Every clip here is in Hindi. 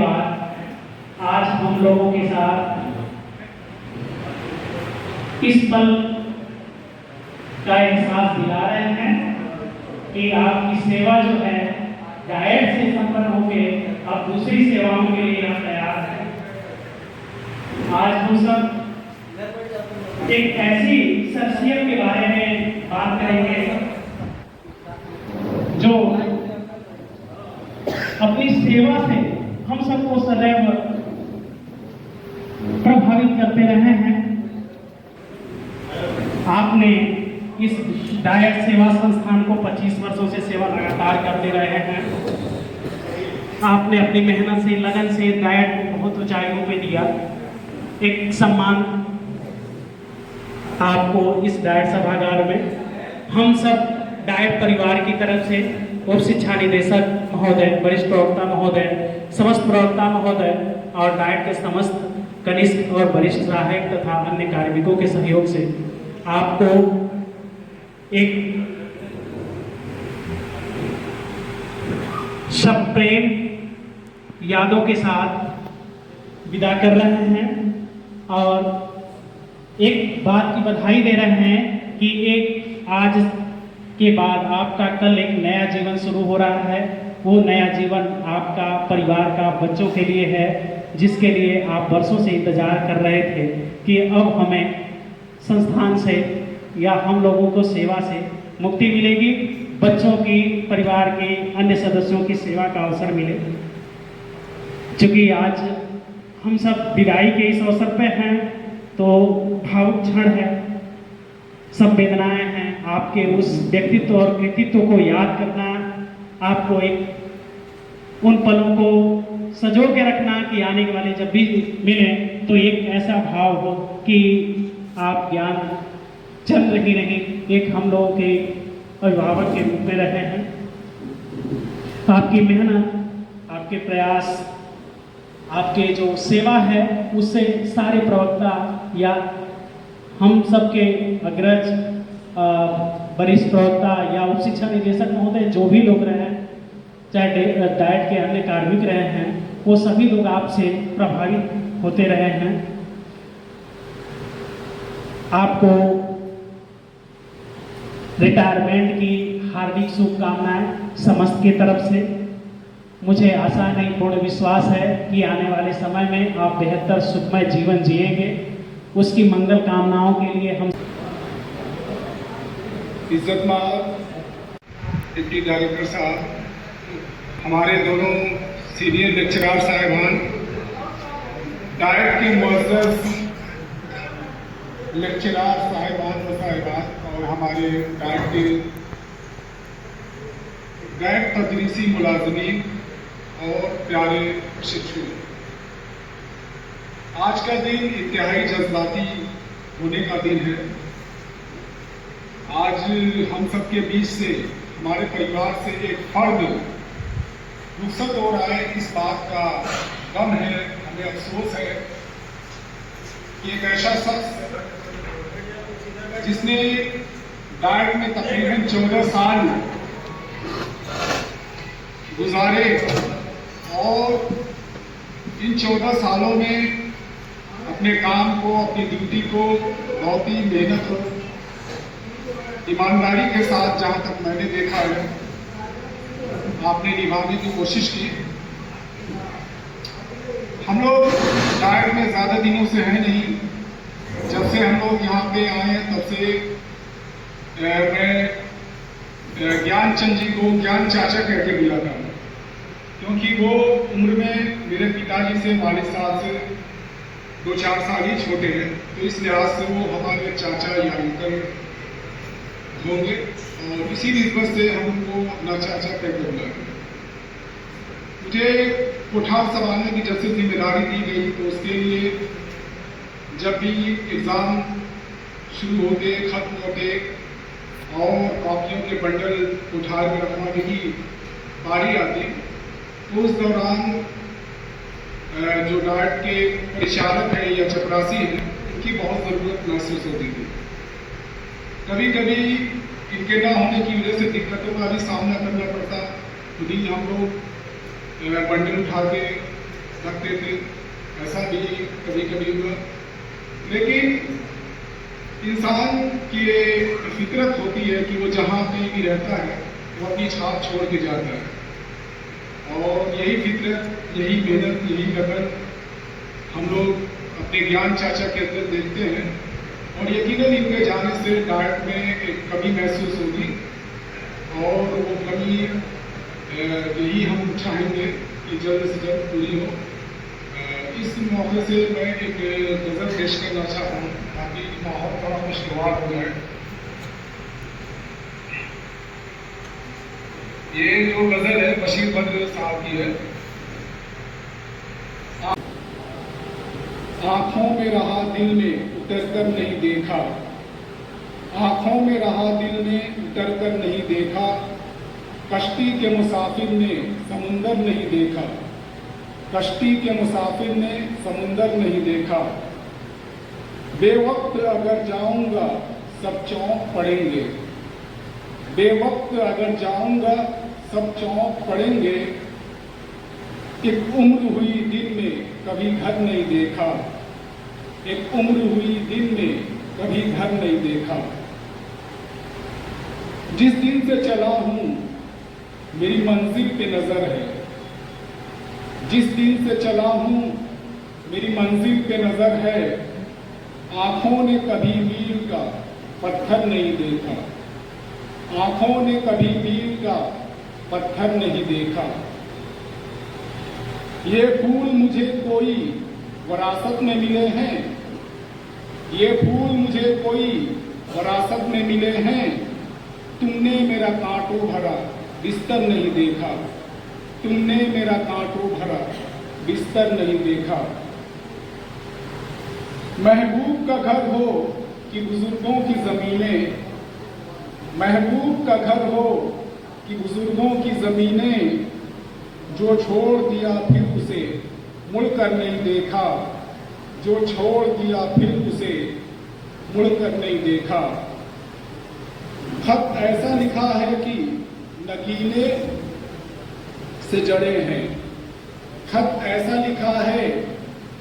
बाद आज हम लोगों के साथ इस पल का एहसास दिला रहे हैं कि आपकी सेवा जो है डायट से संपन्न होकर अब दूसरी सेवाओं के लिए आप तैयार हैं। आज हम सब एक ऐसी शख्सियत के बारे में बात करेंगे जो अपनी सेवा से हम सबको सदैव प्रभावित करते रहे हैं। आपने इस डायट सेवा संस्थान को 25 वर्षों से सेवा लगातार करते रहे हैं। आपने अपनी मेहनत से, लगन से डायट को बहुत ऊंचाइयों पे दिया। एक सम्मान आपको इस डायट सभागार में हम सब डायट परिवार की तरफ से उप शिक्षा निदेशक महोदय, वरिष्ठ प्रवक्ता महोदय, समस्त प्रवक्ता महोदय और डायट के समस्त कनिष्ठ और वरिष्ठ सहायक तथा अन्य कार्मिकों के सहयोग से आपको एक सब प्रेम यादों के साथ विदा कर रहे हैं और एक बात की बधाई दे रहे हैं कि एक आज के बाद आपका कल एक नया जीवन शुरू हो रहा है। वो नया जीवन आपका, परिवार का, बच्चों के लिए है, जिसके लिए आप वर्षों से इंतजार कर रहे थे कि अब हमें संस्थान से या हम लोगों को सेवा से मुक्ति मिलेगी, बच्चों की, परिवार के अन्य सदस्यों की सेवा का अवसर मिले। क्योंकि आज हम सब विदाई के इस अवसर पे हैं तो भावुक क्षण है, संवेदनाएं हैं। आपके उस व्यक्तित्व और कृतित्व को याद करना, आपको एक उन पलों को सजो के रखना कि आने वाले जब भी मिले तो एक ऐसा भाव हो कि आप ज्ञान चंद्र ही नहीं, एक हम लोगों के अभिभावक के रूप में रहे हैं। आपकी मेहनत, आपके प्रयास, आपके जो सेवा है उससे सारे प्रवक्ता या हम सबके अग्रज, वरिष्ठ प्रवक्ता या उप शिक्षा निदेशक महोदय, जो भी लोग रहे हैं, चाहे डायट के अन्य कार्मिक रहे हैं, वो सभी लोग आपसे प्रभावित होते रहे हैं। आपको रिटायरमेंट की हार्दिक शुभकामनाएं समस्त की तरफ से। मुझे आशा नहीं, पूर्ण विश्वास है कि आने वाले समय में आप बेहतर सुखमय जीवन जिएंगे। उसकी मंगल कामनाओं के लिए हम इज्जतमाब डिप्टी डायरेक्टर साहब, हमारे दोनों सीनियर लेक्चरार साहिबान, डायट के मुअज़्ज़ज़ लेक्चरार साहिबान और साहिबात और हमारे डायट के गैर तदरीसी मुलाज़मीन और प्यारे शिक्षक, आज का दिन इंतहाई जज्बाती होने का दिन है। आज हम सबके बीच से, हमारे परिवार से एक फर्द रुखसत हो रहा है। इस बात का गम है, हमें अफसोस है कि एक ऐसा शख्स जिसने डायट में तकरीबन 14 साल गुजारे और इन 14 सालों में अपने काम को, अपनी ड्यूटी को बहुत ही मेहनत और ईमानदारी के साथ, जहाँ तक मैंने देखा है, आपने निभाने की कोशिश की। हम लोग डायट में ज़्यादा दिनों से हैं नहीं। जब से हम लोग यहाँ पे आए हैं तब से मैं ज्ञानचंद जी को ज्ञान चाचा कह के बुलाता हूँ, क्योंकि वो उम्र में मेरे पिताजी से, वालिद साहब से 2-4 साल ही छोटे हैं, तो इस लिहाज से वो हमारे चाचा या अंकल होंगे और इसी निस्बत से हम उनको अपना चाचा कहकर बुलाते हैं। मुझे कोठार संभालने की जब से जिम्मेदारी दी गई तो उसके लिए जब भी एग्ज़ाम शुरू होते, खत्म होते और कॉपियों के बंडल कोठार में रखवाने की बारी आती, तो उस दौरान जो डायट के परिचालक हैं या चपरासी हैं, उनकी बहुत ज़रूरत महसूस होती थी। कभी कभी इनके ना होने की वजह से दिक्कतों का भी सामना करना पड़ता। खुद ही हम लोग बंडल उठा के करते थे, ऐसा भी कभी कभी हुआ। लेकिन इंसान की ये फितरत होती है कि वो जहाँ कहीं भी रहता है वो अपनी छाप छोड़ के जाता है, और यही फितरत, यही मेहनत, यही लगन हम लोग अपने ज्ञान चाचा के अंदर देखते हैं। और यकीनन इनके जाने से डाइट में एक कमी महसूस होगी, और वो कमी यही हम चाहेंगे कि जल्द से जल्द पूरी हो। इस मौके से मैं एक गज़ल पेश करना चाहता हूँ ताकि माहौल थोड़ा खुशगवार हो जाए। ये जो गज़ल है बशीर बद्र साहब की है। आँखों में रहा दिल ने उतरकर नहीं देखा, आँखों में रहा दिल ने उतरकर नहीं देखा, कश्ती के मुसाफिर ने समुंदर नहीं देखा, कश्ती के मुसाफिर ने समुंदर नहीं देखा। बेवक्त अगर जाऊंगा सब चौंक पड़ेंगे, बेवक्त अगर जाऊंगा सब चौंक पड़ेंगे। एक उम्र हुई दिन में कभी घर नहीं देखा, एक उम्र हुई दिन में कभी घर नहीं देखा। जिस दिन से चला हूं मेरी मंजिल पे नजर है, जिस दिन से चला हूं मेरी मंजिल पे नजर है। आंखों ने कभी मील का पत्थर नहीं देखा, आंखों ने कभी मील का पत्थर नहीं देखा। ये फूल मुझे कोई विरासत में मिले हैं, ये फूल मुझे कोई विरासत में मिले हैं। तुमने मेरा कांटों भरा बिस्तर नहीं देखा, तुमने मेरा कांटों भरा बिस्तर नहीं देखा। महबूब का घर हो कि बुजुर्गों की जमीनें, महबूब का घर हो कि बुजुर्गों की जमीनें। जो छोड़ दिया फिर उसे मुड़कर नहीं देखा, जो छोड़ दिया फिर उसे मुड़कर नहीं देखा। खत ऐसा लिखा है कि नगीने से जड़े हैं, खत ऐसा लिखा है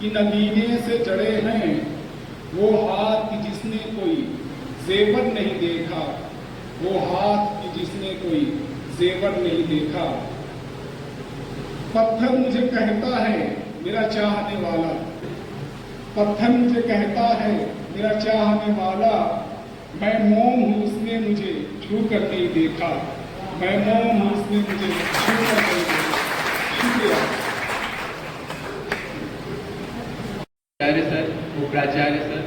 कि नगीने से जड़े हैं। वो हाथ की जिसने कोई जेवर नहीं देखा, वो हाथ की जिसने कोई जेवर नहीं देखा। पत्थर मुझे कहता है मेरा चाहने वाला, पत्थर मुझे कहता है मेरा चाहने वाला। मैं मोम हूँ उसने मुझे छू कर नहीं देखा, मैं मोम हूँ उसने मुझे छू कर नहीं देखा। शुक्रिया। आचार्य सर, उपाचार्य सर,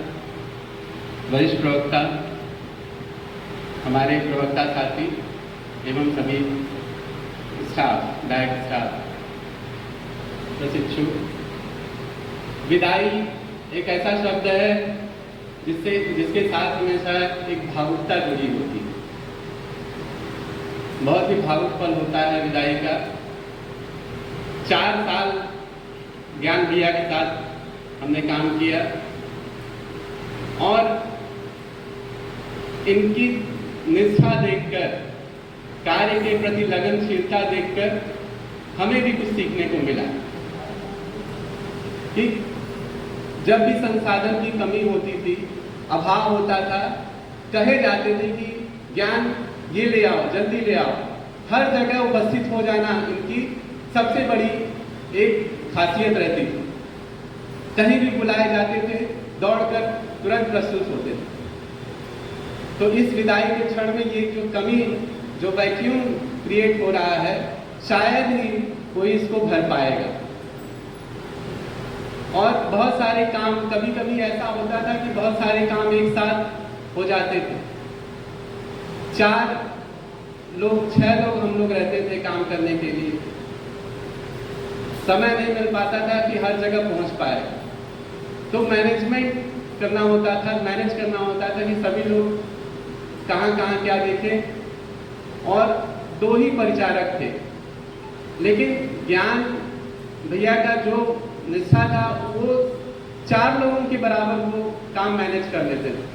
वरिष्ठ प्रवक्ता, हमारे प्रवक्ता साथी एवं सभी स्टाफ, डायट स्टाफ, प्रशिक्षु। विदाई एक ऐसा शब्द है जिसके साथ हमेशा एक भावुकता जुड़ी होती है। बहुत ही भावुक पल होता है विदाई का। 4 साल ज्ञान भैया के साथ हमने काम किया और इनकी निष्ठा देखकर, कार्य के प्रति लगनशीलता देखकर हमें भी कुछ सीखने को मिला कि जब भी संसाधन की कमी होती थी, अभाव होता था, कहे जाते थे कि ज्ञान ये ले आओ, जल्दी ले आओ। हर जगह उपस्थित हो जाना इनकी सबसे बड़ी एक खासियत रहती थी। कहीं भी बुलाए जाते थे, दौड़कर तुरंत प्रस्तुत होते थे। तो इस विदाई के क्षण में ये जो कमी, जो वैक्यूम क्रिएट हो रहा है, शायद ही कोई इसको भर पाएगा। और बहुत सारे काम, कभी कभी ऐसा होता था कि बहुत सारे काम एक साथ हो जाते थे। 4 लोग, 6 लोग हम लोग रहते थे काम करने के लिए। समय नहीं मिल पाता था कि हर जगह पहुंच पाए, तो मैनेजमेंट करना होता था, मैनेज करना होता था कि सभी लोग कहाँ कहाँ क्या देखें। और 2 ही परिचारक थे, लेकिन ज्ञान भैया का जो निष्ठा था वो 4 लोगों के बराबर वो काम मैनेज कर लेते थे।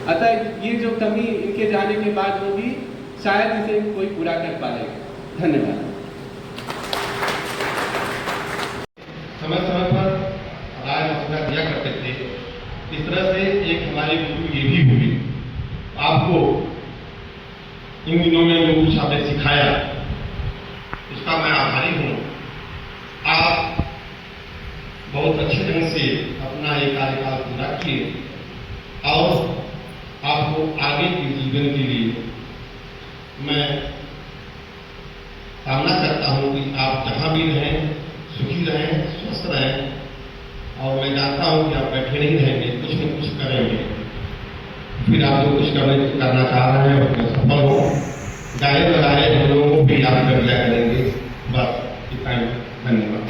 अतः ये जो कमी इनके जाने के बाद होगी, शायद इसे कोई पूरा कर पाएगा। धन्यवाद। समय समय पर राय मशवरा दिया करते थे। इस तरह से एक हमारे गुरु ये भी हुए, आपको इन दिनों में जो कुछ आपने सिखाया उसका मैं आभारी हूँ। आप बहुत अच्छे ढंग से अपना ये कार्यकाल पूरा किए और आपको आगे के जीवन के लिए मैं कामना करता हूँ कि आप जहाँ भी रहें सुखी रहें, स्वस्थ रहें। और मैं जानता हूँ कि आप बैठे नहीं रहेंगे, कुछ न कुछ करेंगे। फिर आप जो कुछ करना चाह रहे हैं उसमें सफल हो। गाए बजाए हम लोगों को भी याद कर लिया करेंगे। बस इतना ही, धन्यवाद।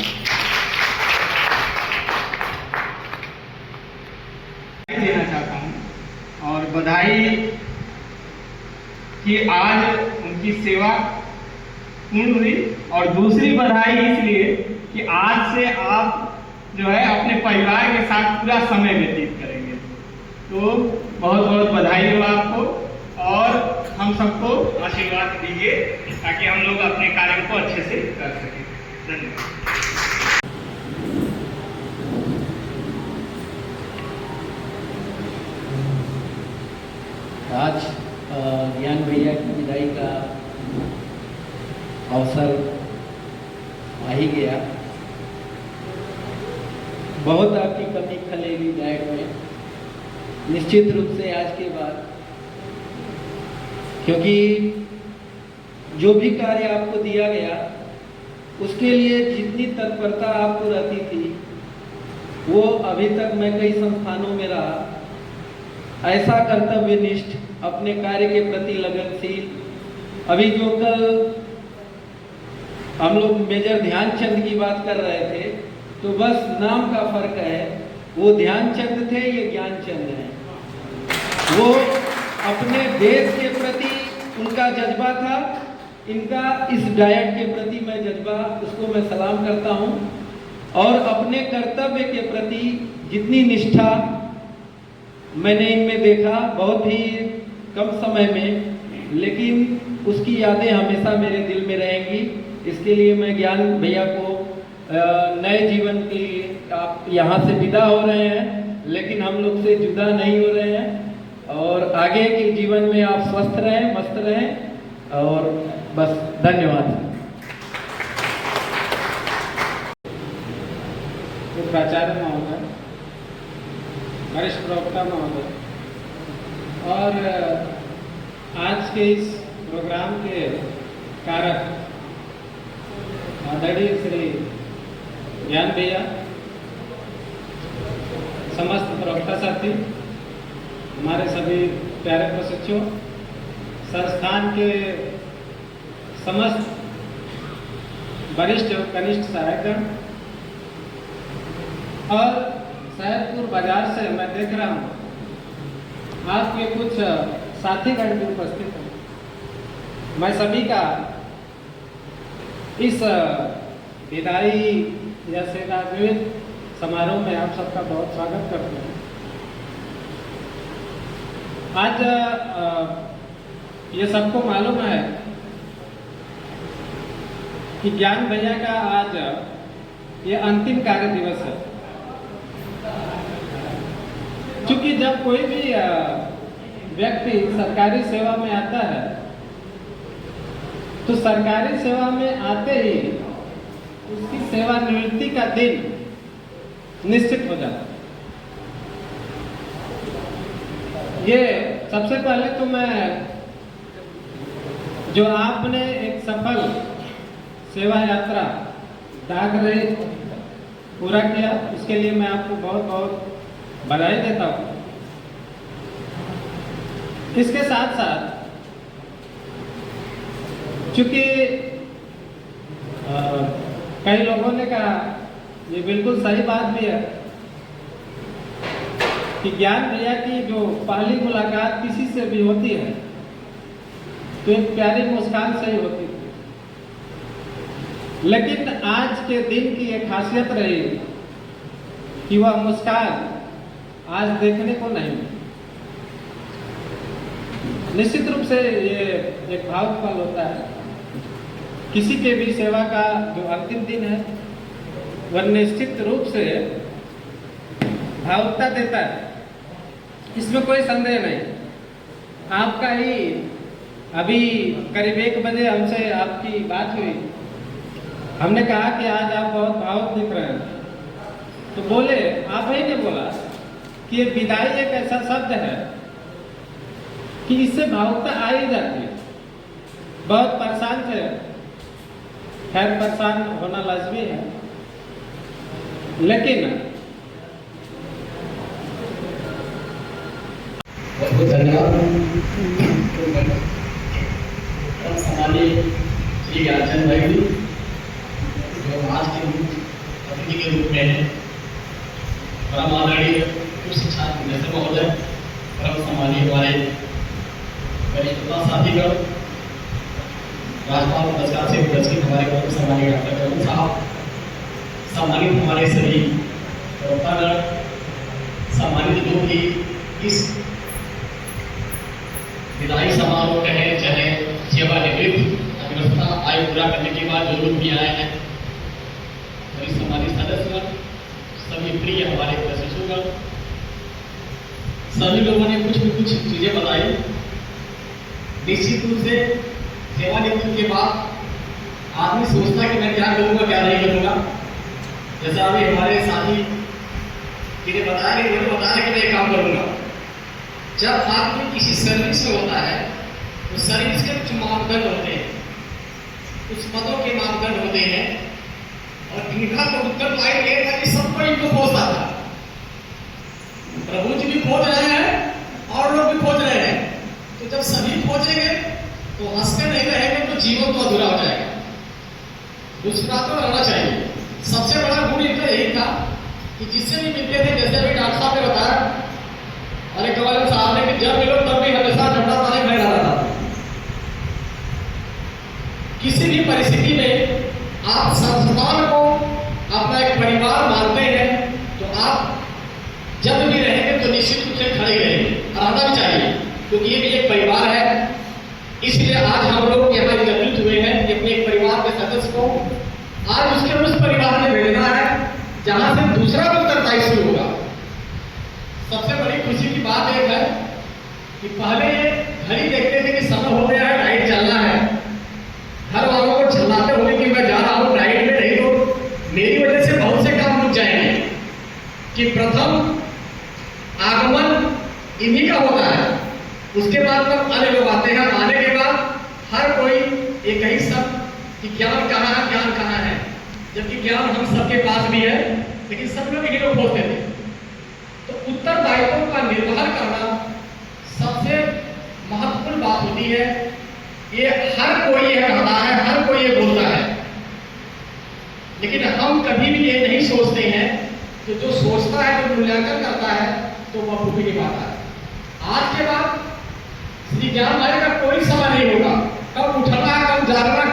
देना चाहता हूँ और बधाई कि आज उनकी सेवा पूर्ण हुई, और दूसरी बधाई इसलिए कि आज से आप जो है अपने परिवार के साथ पूरा समय व्यतीत करेंगे। तो बहुत बहुत बधाई हो आपको, और हम सबको आशीर्वाद दीजिए ताकि हम लोग अपने कार्य को अच्छे से कर सकें। धन्यवाद। आज ज्ञान भैया की विदाई का अवसर आ ही गया। बहुत आपकी कमी खलेगी डाइट में, निश्चित रूप से आज के बाद, क्योंकि जो भी कार्य आपको दिया गया उसके लिए जितनी तत्परता आपको रहती थी वो अभी तक मैं कई संस्थानों में रहा, ऐसा कर्तव्यनिष्ठ, अपने कार्य के प्रति लगनशील। अभी जो कल हम लोग मेजर ध्यानचंद की बात कर रहे थे, तो बस नाम का फर्क है, वो ध्यानचंद थे, ये ज्ञानचंद हैं। वो अपने देश के प्रति उनका जज्बा था, इनका इस डायट के प्रति मैं जज्बा, उसको मैं सलाम करता हूँ। और अपने कर्तव्य के प्रति जितनी निष्ठा मैंने इनमें देखा, बहुत ही कम समय में, लेकिन उसकी यादें हमेशा मेरे दिल में रहेंगी। इसके लिए मैं ज्ञान भैया को नए जीवन के लिए, आप यहाँ से विदा हो रहे हैं लेकिन हम लोग से जुदा नहीं हो रहे हैं, और आगे के जीवन में आप स्वस्थ रहें, मस्त रहें, और बस धन्यवाद। तो प्राचार्य महोदय, वरिष्ठ प्रवक्ता महोदय, और आज के इस प्रोग्राम के कारक आदरणीय श्री ज्ञान भैया, समस्त प्रवक्ता साथी, हमारे सभी प्यारे प्रशिक्षु, संस्थान के समस्त वरिष्ठ और कनिष्ठ सहायकगण, और सैदपुर बाजार से मैं देख रहा हूँ आपके कुछ साथीगण भी उपस्थित हैं। मैं सभी का इस विदाई या सेवानिवृत्त समारोह में आप सबका बहुत स्वागत करते हैं। आज ये सबको मालूम है कि ज्ञान भैया का आज ये अंतिम कार्य दिवस है। क्योंकि जब कोई भी व्यक्ति सरकारी सेवा में आता है तो सरकारी सेवा में आते ही उसकी सेवानिवृत्ति का दिन निश्चित हो जाता है। ये सबसे पहले तो मैं, जो आपने एक सफल सेवा यात्रा डाक रहित पूरा किया, उसके लिए मैं आपको बहुत बहुत बधाई देता हूँ। इसके साथ साथ चूंकि कई लोगों ने कहा, ये बिल्कुल सही बात भी है कि ज्ञान भैया की जो पहली मुलाकात किसी से भी होती है तो एक प्यारी मुस्कान से ही होती थी, लेकिन आज के दिन की एक खासियत रही कि वह मुस्कान आज देखने को नहीं मिली। निश्चित रूप से ये एक भावुक पल होता है। किसी के भी सेवा का जो अंतिम दिन है वह निश्चित रूप से भावुकता देता है, इसमें कोई संदेह नहीं। आपका ही अभी करीब 1 बजे हमसे आपकी बात हुई, हमने कहा कि आज आप बहुत भावुक दिख रहे हैं, तो बोले, आप ही ने बोला कि ये विदाई एक ऐसा शब्द है कि इससे भावुकता आ ही जाती है। बहुत परेशान थे, खैर परेशान होना लाजमी है, लेकिन बहुत बहुत धन्यवाद। सम्मानित श्री ज्ञानचंद भाई जी, जो आज के अतिथि के रूप में है, परम आदरणीय उच्च शिक्षा निदेशक महोदय, परम सम्मानीय हमारे वरिष्ठता साथीगण, राजपाल पुरस्कार से पुरस्कृत हमारे परम सम्मानीय डॉक्टर करुण साहब, सम्मानित हमारे सभी वक्तागण, सम्मानित लोग की इस विदाई समारोह कहे चाहे सेवानिवृत्त अभिवस्था आयु पूरा करने के बाद जो लोग भी आए हैं, सभी सम्मानित सदस्य, सभी प्रिय हमारे प्रशिक्षुगण, सभी लोगों ने कुछ चीजें बताई। निश्चित रूप से सेवानिवृत्ति के बाद आदमी सोचता है कि मैं क्या करूंगा क्या नहीं करूंगा। जैसा अभी हमारे साथी जिन्हें बताया कि मैं ये काम करूंगा। जब आदमी किसी सर्विस में होता है तो सर्विस के कुछ मापदंड होते हैं, कुछ पदों के मापदंड होते हैं, और इनका तो उत्तरदायित्व ये था कि सबको इनको खोजना था। प्रभु जी भी खोज रहे हैं और लोग भी खोज रहे हैं, तो जब सभी खोजेंगे तो हंसते नहीं रहेंगे तो जीवन तो अधूरा हो जाएगा। दूसरा तो रहना चाहिए। सबसे बड़ा गुण इनका यही था कि जिससे भी मिलते थे, जैसे अभी डॉक्टर साहब ने बताया, अरे कमल साहब ने कि जब मिलो तब भी हमेशा ठंडा पानी खा रहा था। किसी भी परिस्थिति में आप संस्थान को अपना एक परिवार मानते हैं, तो आप जब भी रहेंगे तो निश्चित रूप से खड़े रहेंगे, रहना भी चाहिए, क्योंकि ये भी एक परिवार है। इसलिए आज हम लोग यहाँ एकत्रित हुए हैं कि अपने एक परिवार के सदस्य को आज उसके उस परिवार में भेजना है जहां से दूसरा उत्तरदायी शुरू होगा। सबसे बड़ी खुशी की बात एक है कि पहले घड़ी देखते थे कि समय हो गया है, नाइट चलना है, घर वालों को झल्लाते हुए कि मैं जा रहा हूं नाइट में, नहीं तो मेरी वजह से बहुत से काम रुक जाएंगे। कि प्रथम आगमन इन्हीं का होता है, उसके बाद तब अन्य लोग आते हैं। आने के बाद हर कोई एक ही शब्द कि ज्ञान कहाँ है, ज्ञान कहाँ है, जबकि ज्ञान हम सबके पास भी है, लेकिन सब लोग इन्हीं लोग बोलते थे। तो उत्तरदायित्वों का निर्वहन करना सबसे महत्वपूर्ण बात होती है। ये हर कोई ये कहता है, हर कोई ये बोलता है, लेकिन हम कभी भी ये नहीं सोचते हैं कि जो सोचता है, जो मूल्यांकन करता है, तो वह भूख नहीं पाता है। आज के बाद श्री ज्ञान भाई का कोई समय नहीं होगा, कब उठना है, कब जागना,